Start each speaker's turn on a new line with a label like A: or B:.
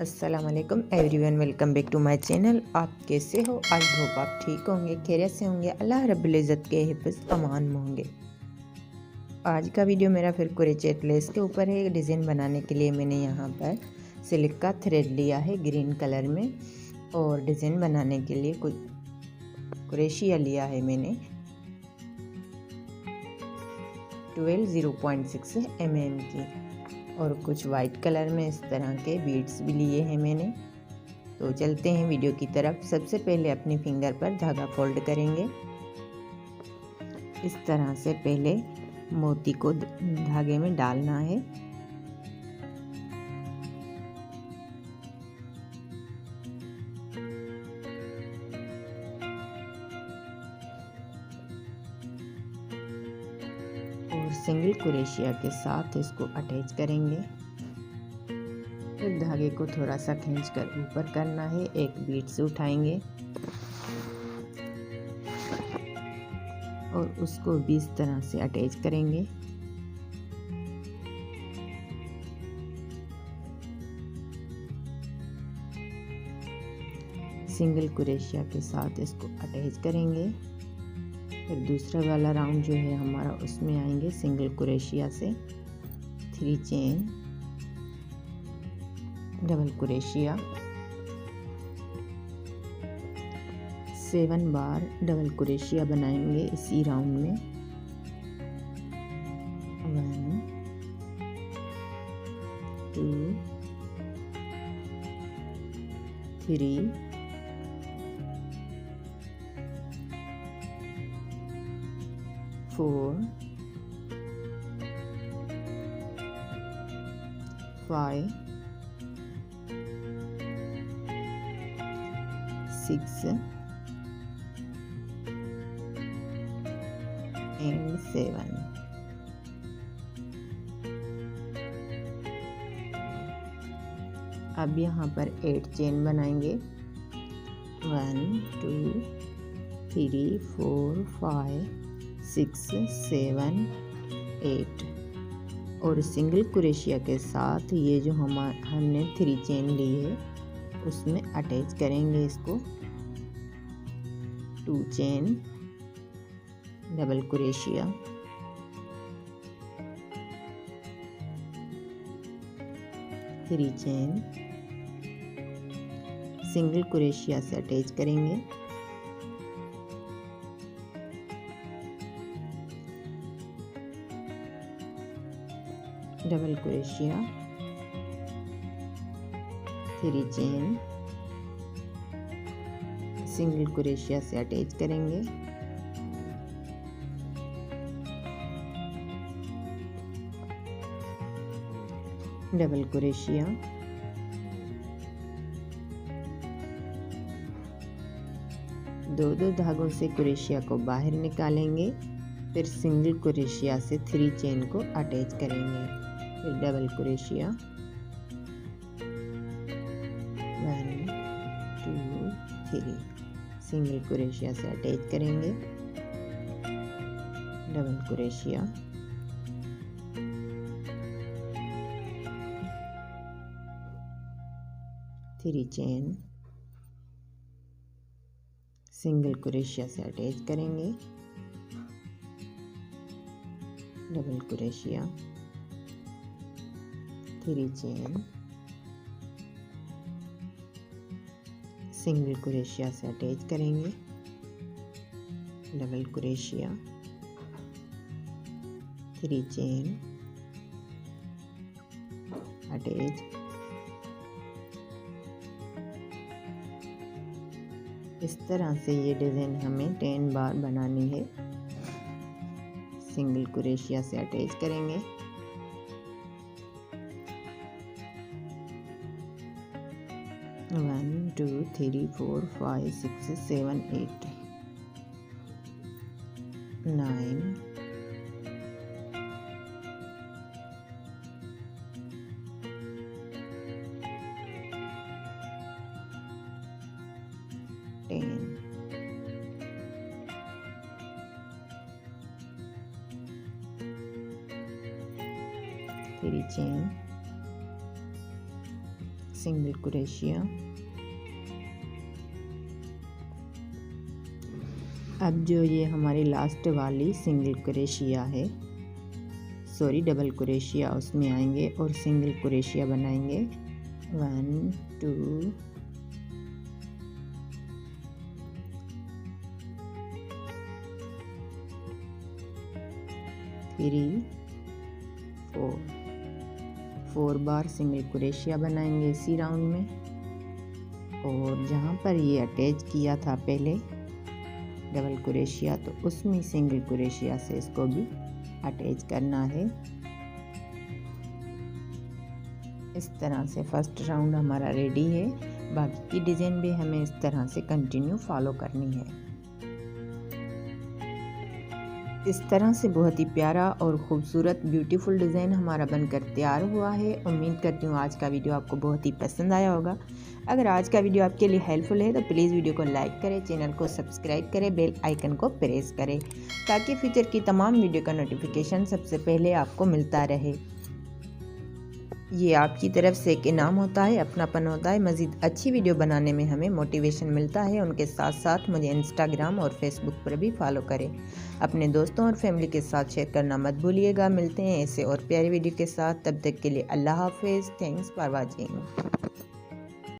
A: अस्सलाम वालेकुम everyone, welcome back to my channel. आप कैसे हो? आई होप आप ठीक होंगे, खैरियत से होंगे, अल्लाह रब्बुल इज़्ज़त के हिफ्ज़ अमान में होंगे। आज का वीडियो मेरा फिर क्रोचेट लेस के ऊपर है। डिज़ाइन बनाने के लिए मैंने यहाँ पर सिल्क का थ्रेड लिया है ग्रीन कलर में, और डिज़ाइन बनाने के लिए कुछ क्रोशिया लिया है मैंने 0.6 mm की, और कुछ वाइट कलर में इस तरह के बीड्स भी लिए हैं मैंने। तो चलते हैं वीडियो की तरफ। सबसे पहले अपनी फिंगर पर धागा फोल्ड करेंगे। इस तरह से पहले मोती को धागे में डालना है। और सिंगल क्रोशिया के साथ इसको अटैच करेंगे। फिर धागे को थोड़ा सा खींचकर ऊपर करना है। एक बीड से उठाएंगे और उसको भी इस तरह से अटैच करेंगे। सिंगल क्रोशिया के साथ इसको अटैच करेंगे। फिर दूसरा वाला राउंड जो है हमारा, उसमें आएंगे सिंगल क्रोशिया से 3 चेन, डबल क्रोशिया, 7 बार डबल क्रोशिया बनाएंगे इसी राउंड में। 1 2 3 4 5 6 and 7। अब यहाँ पर 8 चेन बनाएंगे। 1 2 3 4 5 6 7 8, और सिंगल क्रोशिया के साथ ये जो हमने 3 चेन ली है उसमें अटैच करेंगे इसको। 2 chain, double crochet, 3 chain, single crochet से अटैच करेंगे। Double crochet, 3 chain, single crochet से अटैच करेंगे। डबल क्रोशिया, दो धागों से क्रोशिया को बाहर निकालेंगे। फिर सिंगल क्रोशिया से 3 चेन को अटैच करेंगे। फिर डबल क्रोशिया, 1 2 3, सिंगल क्रोशिया से अटैच करेंगे। Double crochet, three chain, single crochet से अटैच करेंगे। Double crochet, 3 chain, single crochet से अटैच करेंगे। Double crochet, 3 chain, attach. इस तरह से ये डिज़ाइन हमें 10 बार बनानी है। सिंगल क्रोशिया से अटैच करेंगे। वन 2 3 4 5 6 7 8 9 10। 3 chain, single crochet. अब जो ये हमारी लास्ट वाली सिंगल क्रोशिया है, सॉरी डबल क्रोशिया, उसमें आएंगे और सिंगल क्रोशिया बनाएंगे। 1 2 3 4 बार सिंगल क्रोशिया बनाएंगे इसी राउंड में। और जहाँ पर ये अटैच किया था पहले डबल क्रोशिया, तो उसमें सिंगल क्रोशिया से इसको भी अटैच करना है। इस तरह से फर्स्ट राउंड हमारा रेडी है। बाकी की डिज़ाइन भी हमें इस तरह से कंटिन्यू फॉलो करनी है। इस तरह से बहुत ही प्यारा और ख़ूबसूरत ब्यूटीफुल डिज़ाइन हमारा बनकर तैयार हुआ है। उम्मीद करती हूँ आज का वीडियो आपको बहुत ही पसंद आया होगा। अगर आज का वीडियो आपके लिए हेल्पफुल है तो प्लीज़ वीडियो को लाइक करें, चैनल को सब्सक्राइब करें, बेल आइकन को प्रेस करें ताकि फ्यूचर की तमाम वीडियो का नोटिफिकेशन सबसे पहले आपको मिलता रहे। ये आपकी तरफ से एक इनाम होता है, अपनापन होता है। मज़ीद अच्छी वीडियो बनाने में हमें मोटिवेशन मिलता है। उनके साथ साथ मुझे इंस्टाग्राम और फेसबुक पर भी फॉलो करें। अपने दोस्तों और फैमिली के साथ शेयर करना मत भूलिएगा। मिलते हैं ऐसे और प्यारी वीडियो के साथ, तब तक के लिए अल्लाह हाफिज़। Thanks for watching.